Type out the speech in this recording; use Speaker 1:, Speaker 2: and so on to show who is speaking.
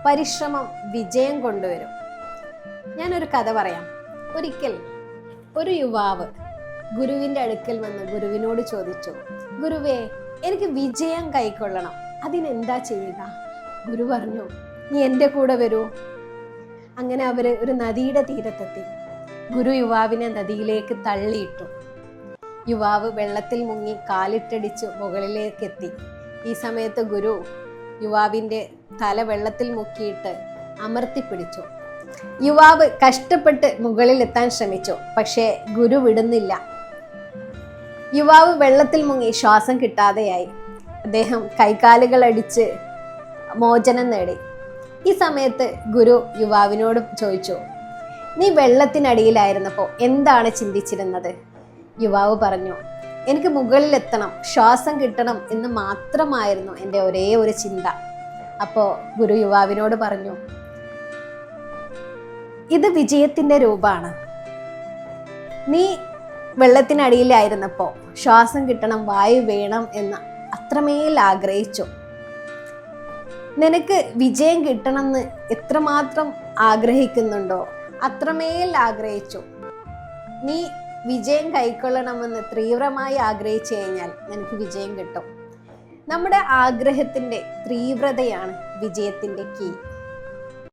Speaker 1: പരിശ്രമം വിജയം കൊണ്ടുവരും. ഞാനൊരു കഥ പറയാം. ഒരിക്കൽ ഒരു യുവാവ് ഗുരുവിൻ്റെ അടുക്കൽ വന്ന് ഗുരുവിനോട് ചോദിച്ചു, ഗുരുവേ, എനിക്ക് വിജയം കൈക്കൊള്ളണം, അതിനെന്താ ചെയ്യുക? ഗുരു പറഞ്ഞു, നീ എൻ്റെ കൂടെ വരൂ. അങ്ങനെ അവർ ഒരു നദിയുടെ തീരത്തെത്തി. ഗുരു യുവാവിനെ നദിയിലേക്ക് തള്ളിയിട്ടു. യുവാവ് വെള്ളത്തിൽ മുങ്ങി കാലിട്ടടിച്ച് മുകളിലേക്കെത്തി. ഈ സമയത്ത് ഗുരു യുവാവിൻ്റെ തല വെള്ളത്തിൽ മുക്കിയിട്ട് അമർത്തിപ്പിടിച്ചു. യുവാവ് കഷ്ടപ്പെട്ട് മുകളിലെത്താൻ ശ്രമിച്ചു, പക്ഷേ ഗുരു വിടുന്നില്ല. യുവാവ് വെള്ളത്തിൽ മുങ്ങി ശ്വാസം കിട്ടാതെയായി. അദ്ദേഹം കൈകാലുകൾ അടിച്ച് മോചനം നേടി. ഈ സമയത്ത് ഗുരു യുവാവിനോട് ചോദിച്ചു, നീ വെള്ളത്തിനടിയിലായിരുന്നപ്പോൾ എന്താണ് ചിന്തിച്ചിരുന്നത്? യുവാവ് പറഞ്ഞു, എനിക്ക് മുകളിലെത്തണം, ശ്വാസം കിട്ടണം എന്ന് മാത്രമായിരുന്നു എൻ്റെ ഒരേ ഒരു ചിന്ത. അപ്പോൾ ഗുരു യുവാവിനോട് പറഞ്ഞു, ഇത് വിജയത്തിൻ്റെ രൂപമാണ്. നീ വെള്ളത്തിനടിയിലായിരുന്നപ്പോൾ ശ്വാസം കിട്ടണം, വായു വേണം എന്ന് അത്രമേൽ ആഗ്രഹിച്ചു. നിനക്ക് വിജയം കിട്ടണമെന്ന് എത്രമാത്രം ആഗ്രഹിക്കുന്നുണ്ടോ അത്രമേൽ ആഗ്രഹിച്ചു. നീ വിജയം കൈക്കൊള്ളണമെന്ന് തീവ്രമായി ആഗ്രഹിച്ചു കഴിഞ്ഞാൽ നിനക്ക് വിജയം കിട്ടും. നമ്മുടെ ആഗ്രഹത്തിൻ്റെ തീവ്രതയാണ് വിജയത്തിൻ്റെ കീ.